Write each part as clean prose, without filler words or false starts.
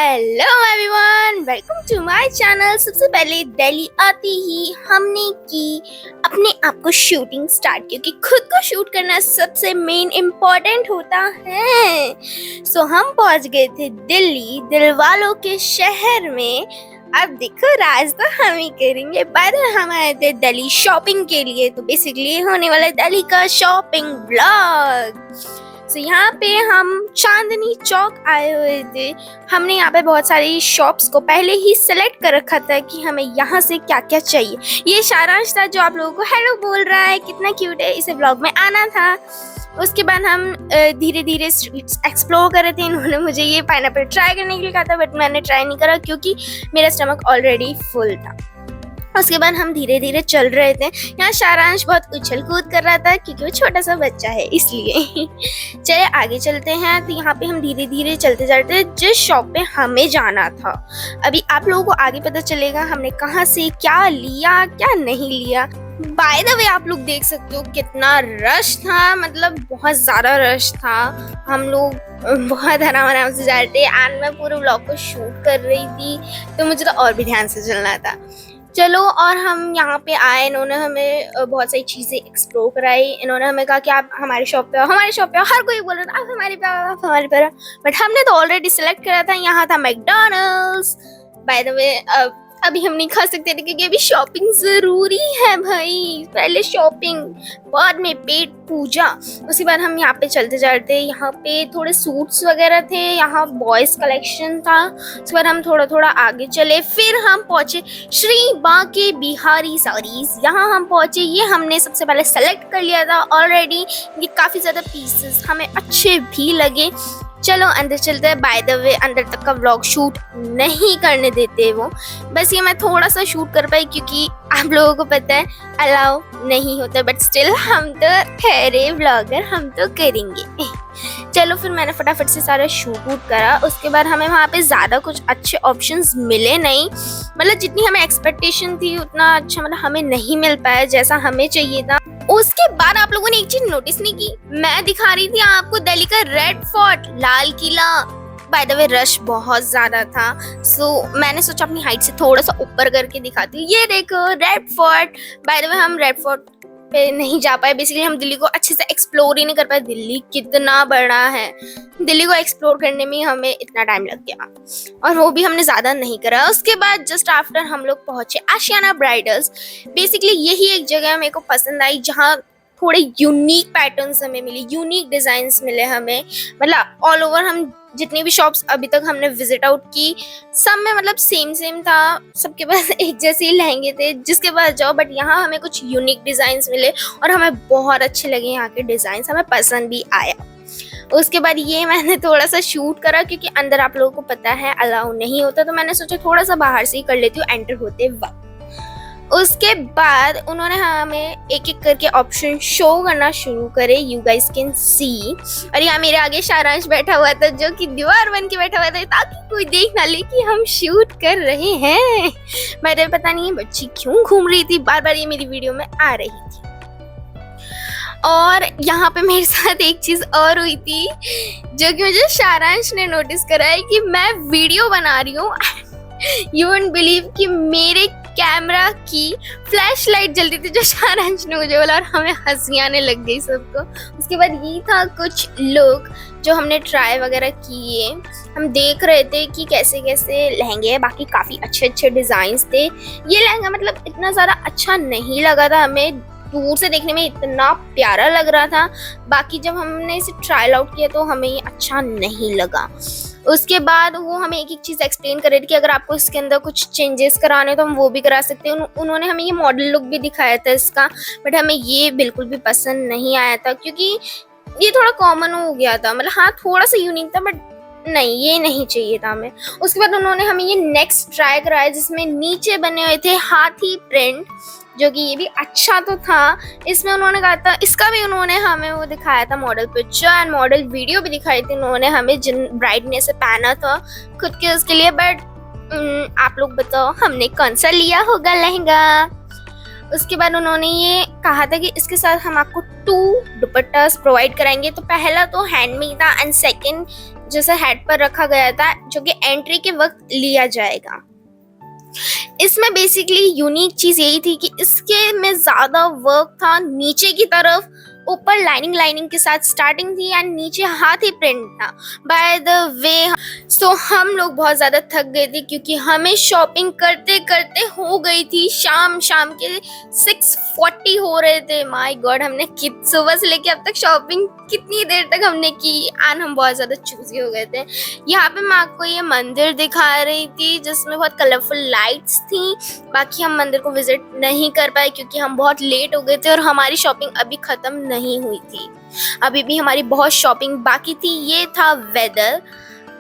Hello everyone, welcome to my channel. सबसे पहले दिल्ली आते ही हमने की अपने आप को शूटिंग स्टार्ट, क्योंकि खुद को शूट करना सबसे मेन इम्पोर्टेंट होता है। सो हम पहुंच गए थे दिल्ली, दिल वालों के शहर में। अब देखो राज तो हम ही करेंगे, पर हम आए थे दिल्ली शॉपिंग के लिए, तो बेसिकली होने वाला दिल्ली का शॉपिंग ब्लॉग। तो यहाँ पे हम चांदनी चौक आए हुए थे। हमने यहाँ पे बहुत सारी शॉप्स को पहले ही सिलेक्ट कर रखा था कि हमें यहाँ से क्या क्या चाहिए। ये सारांश था जो आप लोगों को हेलो बोल रहा है, कितना क्यूट है, इसे व्लॉग में आना था। उसके बाद हम धीरे धीरे स्ट्रीट्स एक्सप्लोर कर रहे थे। इन्होंने मुझे ये पाइनएप्पल ट्राई करने के लिए कहा था, बट मैंने ट्राई नहीं करा क्योंकि मेरा स्टमक ऑलरेडी फुल था। उसके बाद हम धीरे धीरे चल रहे थे। यहाँ सारांश बहुत उछल कूद कर रहा था क्योंकि वो छोटा सा बच्चा है, इसलिए। चले आगे चलते हैं। तो यहाँ पे हम धीरे धीरे चलते जाते जिस शॉप पे हमें जाना था। अभी आप लोगों को आगे पता चलेगा हमने कहाँ से क्या लिया क्या नहीं लिया। बाय द वे आप लोग देख सकते हो कितना रश था, मतलब बहुत ज्यादा रश था। हम लोग बहुत आराम से जा रहे थे एंड मैं पूरे व्लॉग को शूट कर रही थी, तो मुझे तो और भी ध्यान से चलना था। चलो, और हम यहाँ पे आए। इन्होंने हमें बहुत सारी चीज़ें एक्सप्लोर कराई। इन्होंने हमें कहा कि आप हमारे शॉप पे आओ, हमारे शॉप पे आओ। हर कोई बोल रहा था आप हमारे पे आओ, आप हमारे पे आओ, बट हमने तो ऑलरेडी सिलेक्ट करा था। यहाँ था मैकडॉनल्ड्स। बाय द वे अभी हम नहीं खा सकते थे क्योंकि अभी शॉपिंग ज़रूरी है भाई। पहले शॉपिंग, बाद में पेट पूजा। उसके बाद हम यहाँ पे चलते जाते। यहाँ पे थोड़े सूट्स वगैरह थे, यहाँ बॉयज़ कलेक्शन था। उसके बाद हम थोड़ा थोड़ा आगे चले, फिर हम पहुँचे श्री बांके बिहारी साड़ीज़। यहाँ हम पहुँचे, ये हमने सबसे पहले सेलेक्ट कर लिया था ऑलरेडी। ये काफ़ी ज़्यादा पीसेस हमें अच्छे भी लगे। चलो अंदर चलते हैं। बाय द वे अंदर तक का व्लॉग शूट नहीं करने देते वो, बस ये मैं थोड़ा सा शूट कर पाई क्योंकि आप लोगों को पता है अलाउ नहीं होता, बट स्टिल हम तो ठहरे व्लॉगर, हम तो करेंगे। चलो फिर मैंने फटाफट से सारा शूट करा। उसके बाद हमें वहाँ पे ज़्यादा कुछ अच्छे ऑप्शंस मिले नहीं, मतलब जितनी हमें एक्सपेक्टेशन थी उतना अच्छा मतलब हमें नहीं मिल पाया जैसा हमें चाहिए था। उसके बाद आप लोगों ने एक चीज नोटिस नहीं की, मैं दिखा रही थी आपको दिल्ली का red fort, Lal Qila. By the way rush बहुत ज्यादा था, सो मैंने सोचा अपनी हाइट से थोड़ा सा ऊपर करके दिखाती हूँ। ये देखो red fort. By the way हम रेड फोर्ट पे नहीं जा पाए, बेसिकली हम दिल्ली को अच्छे से एक्सप्लोर ही नहीं कर पाए। दिल्ली कितना बड़ा है, दिल्ली को एक्सप्लोर करने में हमें इतना टाइम लग गया, और वो भी हमने ज़्यादा नहीं करा। उसके बाद जस्ट आफ्टर हम लोग पहुंचे आशियाना ब्राइडल्स। बेसिकली यही एक जगह मेरे को पसंद आई जहाँ थोड़े यूनिक पैटर्न्स हमें मिले, यूनिक डिज़ाइंस मिले हमें। मतलब ऑल ओवर हम जितनी भी शॉप्स अभी तक हमने विजिट आउट की, सब में मतलब सेम था, सबके पास एक जैसे ही लहंगे थे जिसके पास जाओ, बट यहाँ हमें कुछ यूनिक डिज़ाइंस मिले और हमें बहुत अच्छे लगे यहाँ के डिज़ाइंस, हमें पसंद भी आया। उसके बाद ये मैंने थोड़ा सा शूट करा क्योंकि अंदर आप लोगों को पता है अलाउ नहीं होता, तो मैंने सोचा थोड़ा सा बाहर से ही कर लेती हूँ एंटर होते वक्त। उसके बाद उन्होंने हमें एक एक करके ऑप्शन शो करना शुरू करे, यू गाइस कैन सी। और यहाँ मेरे आगे सारांश बैठा हुआ था जो कि दीवार बन के बैठा हुआ था ताकि कोई देख ना ले कि हम शूट कर रहे हैं। मेरे पता नहीं बच्ची क्यों घूम रही थी, बार बार ये मेरी वीडियो में आ रही थी। और यहाँ पे मेरे साथ एक चीज़ और हुई थी जो कि मुझे सारांश ने नोटिस करा है कि मैं वीडियो बना रही हूँ। यू वोंट बिलीव कि मेरे कैमरा की फ्लैश लाइट जल रही थी, जो सारांश ने मुझे बोला, और हमें हंसी आने लग गई सबको। उसके बाद ये था कुछ लोग जो हमने ट्राई वगैरह किए, हम देख रहे थे कि कैसे कैसे लहंगे हैं। बाकी काफ़ी अच्छे अच्छे डिज़ाइंस थे। ये लहंगा मतलब इतना ज़्यादा अच्छा नहीं लगा था हमें, दूर से देखने में इतना प्यारा लग रहा था, बाकी जब हमने इसे ट्रायल आउट किया तो हमें ये अच्छा नहीं लगा। उसके बाद वो हमें एक एक चीज़ एक्सप्लेन कर रही थी कि अगर आपको इसके अंदर कुछ चेंजेस कराने तो हम वो भी करा सकते हैं। उन्होंने हमें ये मॉडल लुक भी दिखाया था इसका, बट हमें ये बिल्कुल भी पसंद नहीं आया था क्योंकि ये थोड़ा कॉमन हो गया था। मतलब हाँ थोड़ा सा यूनिक था, बट नहीं ये नहीं चाहिए था हमें। उसके बाद उन्होंने हमें ये नेक्स्ट ट्राई कराया जिसमें नीचे बने हुए थे हाथी प्रिंट, जो कि ये भी अच्छा तो था। इसमें उन्होंने कहा था, इसका भी उन्होंने हमें वो दिखाया था model picture and model video भी दिखाई थी उन्होंने हमें, जिन ब्राइड ने से पहना था खुद के उसके लिए। बट आप लोग बताओ हमने कौन सा लिया होगा लहंगा। उसके बाद उन्होंने ये कहा था कि इसके साथ हम आपको 2 दुपट्टास प्रोवाइड कराएंगे। तो पहला तो हैंडमेड था एंड सेकंड जैसे हेड पर रखा गया था, जो कि एंट्री के वक्त लिया जाएगा। इसमें बेसिकली यूनिक चीज यही थी कि इसके में ज्यादा वर्क था नीचे की तरफ, ऊपर लाइनिंग के साथ स्टार्टिंग थी एंड नीचे हाथी प्रिंट था। बाय द वे सो हम लोग बहुत ज्यादा थक गए थे क्योंकि हमें शॉपिंग करते करते हो गई थी शाम के 6:40 हो रहे थे। माय गॉड, हमने सुबह से लेके अब तक शॉपिंग कितनी देर तक हमने की एंड हम बहुत ज्यादा चूजी हो गए थे। यहाँ पे मैं आपको ये मंदिर दिखा रही थी जिसमें बहुत कलरफुल लाइट्स थी। बाकी हम मंदिर को विजिट नहीं कर पाए क्योंकि हम बहुत लेट हो गए थे और हमारी शॉपिंग अभी खत्म नहीं हुई थी, अभी भी हमारी बहुत शॉपिंग बाकी थी। ये था वेदर,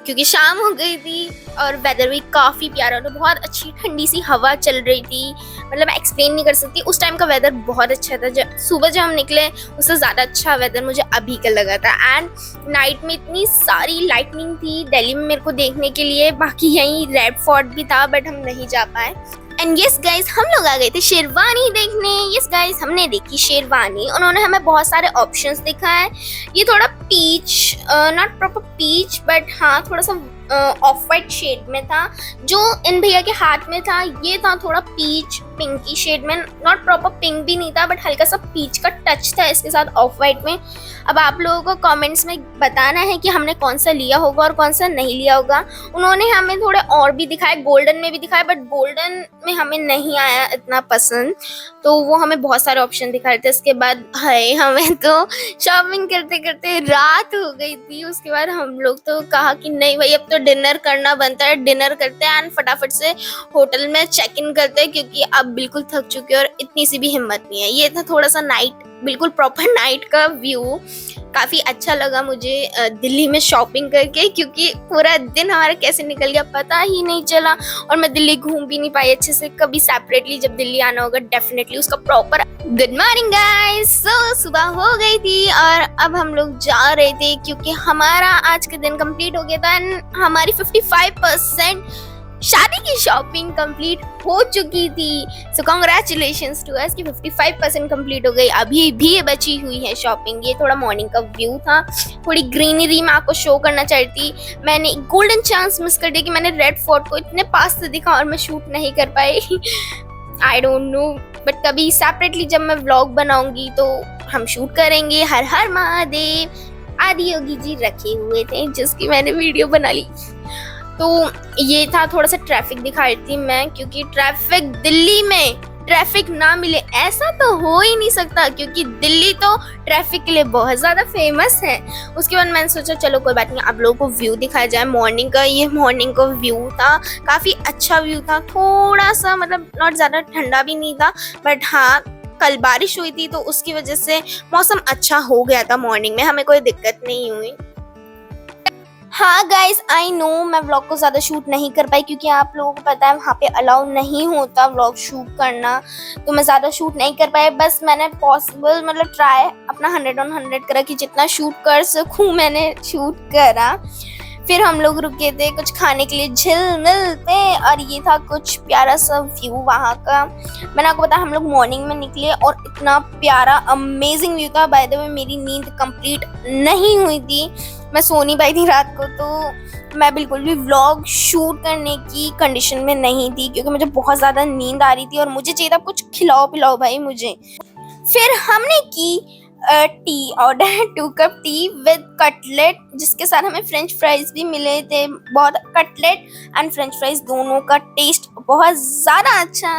क्योंकि शाम हो गई थी और वेदर भी काफ़ी प्यारा था, बहुत अच्छी ठंडी सी हवा चल रही थी। मतलब मैं एक्सप्लेन नहीं कर सकती, उस टाइम का वेदर बहुत अच्छा था। जब सुबह जब हम निकले उससे ज़्यादा अच्छा वेदर मुझे अभी का लगा था। एंड नाइट में इतनी सारी लाइटनिंग थी दिल्ली में मेरे को देखने के लिए। बाकी यहीं रेड फोर्ट भी था बट हम नहीं जा पाए। एंड यस गाइस, हम लोग आ गए थे शेरवानी देखने। यस गाइस, हमने देखी शेरवानी। उन्होंने हमें बहुत सारे ऑप्शंस दिखाए। ये थोड़ा peach, not proper peach but हाँ थोड़ा सा ऑफ वाइट शेड में था। जो इन भैया के हाथ में था ये था थोड़ा पीच पिंकी शेड में, नॉट प्रॉपर पिंक भी नहीं था बट हल्का सा पीच का टच था इसके साथ ऑफ वाइट में। अब आप लोगों को कमेंट्स में बताना है कि हमने कौन सा लिया होगा और कौन सा नहीं लिया होगा। उन्होंने हमें थोड़े और भी दिखाए, गोल्डन में भी दिखाए बट गोल्डन में हमें नहीं आया इतना पसंद, तो वो हमें बहुत सारे ऑप्शन दिखा रहे थे। इसके बाद हाय, हमें तो शॉपिंग करते करते रात हो गई थी। उसके बाद हम लोग तो कहा कि नहीं भाई अब तो डिनर करना बनता है, डिनर करते हैं एंड फटाफट से होटल में चेक इन करते हैं क्योंकि अब बिल्कुल थक चुके हैं और इतनी सी भी हिम्मत नहीं है। ये था थोड़ा सा नाइट, बिल्कुल प्रॉपर नाइट का व्यू। काफ़ी अच्छा लगा मुझे दिल्ली में शॉपिंग करके, क्योंकि पूरा दिन हमारा कैसे निकल गया पता ही नहीं चला और मैं दिल्ली घूम भी नहीं पाई अच्छे से। कभी सेपरेटली जब दिल्ली आना होगा डेफिनेटली उसका प्रॉपर। गुड मॉर्निंग गाइस, सो सुबह हो गई थी और अब हम लोग जा रहे थे क्योंकि हमारा आज का दिन कंप्लीट हो गया था एंड हमारी 55% शादी की शॉपिंग कंप्लीट हो चुकी थी। सो कांग्रेचुलेशंस टू अस कि 55% कंप्लीट हो गई, अभी भी बची हुई है शॉपिंग। ये थोड़ा मॉर्निंग का व्यू था, थोड़ी ग्रीनरी मैं आपको शो करना चाहती। मैंने गोल्डन चांस मिस कर दिया कि मैंने रेड फोर्ट को इतने पास से दिखा और मैं शूट नहीं कर पाई। आई डोंट नो, बट कभी सेपरेटली जब मैं व्लॉग बनाऊंगी तो हम शूट करेंगे। हर हर महादेव। आदि योगी जी रखे हुए थे जिसकी मैंने वीडियो बना ली। तो ये था, थोड़ा सा ट्रैफिक दिखाई थी मैं, क्योंकि ट्रैफिक दिल्ली में ट्रैफिक ना मिले ऐसा तो हो ही नहीं सकता क्योंकि दिल्ली तो ट्रैफिक के लिए बहुत ज़्यादा फेमस है। उसके बाद मैंने सोचा चलो कोई बात नहीं, आप लोगों को व्यू दिखाया जाए मॉर्निंग का। ये मॉर्निंग का व्यू था, काफ़ी अच्छा व्यू था। थोड़ा सा मतलब नॉट ज़्यादा ठंडा भी नहीं था बट हाँ कल बारिश हुई थी तो उसकी वजह से मौसम अच्छा हो गया था। मॉर्निंग में हमें कोई दिक्कत नहीं हुई। हाँ गाइस, आई नो मैं व्लॉग को ज़्यादा शूट नहीं कर पाई क्योंकि आप लोगों को पता है वहाँ पे अलाउ नहीं होता व्लॉग शूट करना, तो मैं ज़्यादा शूट नहीं कर पाई। बस मैंने पॉसिबल मतलब ट्राई अपना 100 on 100 करा कि जितना शूट कर सकूँ मैंने शूट करा। फिर हम लोग रुके थे कुछ खाने के लिए झिलमिल पे और ये था कुछ प्यारा सा व्यू वहाँ का। मैंने आपको बताया हम लोग मॉर्निंग में निकले और इतना प्यारा अमेजिंग व्यू था। बाय द वे मेरी नींद कंप्लीट नहीं हुई थी, मैं सो नहीं पाई थी रात को, तो मैं बिल्कुल भी व्लॉग शूट करने की कंडीशन में नहीं थी क्योंकि मुझे बहुत ज़्यादा नींद आ रही थी और मुझे चाहिए था कुछ खिलाओ पिलाओ भाई मुझे। फिर हमने की tea order, 2 cup T with cutlet, जिसके साथ हमें फ्रेंच फ्राइज भी मिले थे। बहुत कटलेट एंड फ्रेंच फ्राइज दोनों का टेस्ट बहुत ज़्यादा अच्छा।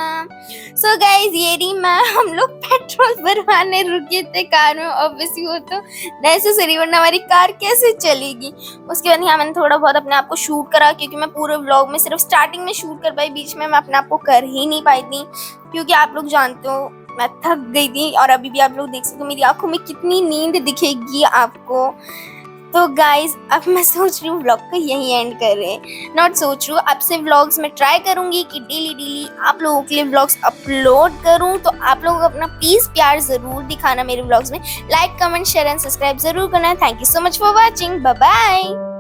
सो गाइज ये रही मैं, हम लोग पेट्रोल भरवाने रुके थे कार में। ऑब्वियसली वो तो नेसेसरी, वरना हमारी कार कैसे चलेगी। उसके बाद यहाँ मैंने थोड़ा बहुत अपने आप को शूट करा क्योंकि मैं पूरे व्लॉग में सिर्फ स्टार्टिंग में शूट कर पाई, बीच में मैं अपने आप को कर ही नहीं पाई थी क्योंकि आप लोग जानते हो मैं थक गई थी और अभी भी आप लोग देख सकते हो मेरी आंखों में कितनी नींद दिखेगी आपको। तो गाइज अब मैं सोच रही हूँ व्लॉग को यहीं एंड करें। नॉट सोच रही हूँ, अब से व्लॉग्स में ट्राई करूँगी कि डेली आप लोगों के लिए व्लॉग्स अपलोड करूँ। तो आप लोग अपना प्लीज़ प्यार ज़रूर दिखाना मेरे व्लॉग्स में। Like comment share and subscribe ज़रूर करना। Thank you so much for watching, bye bye.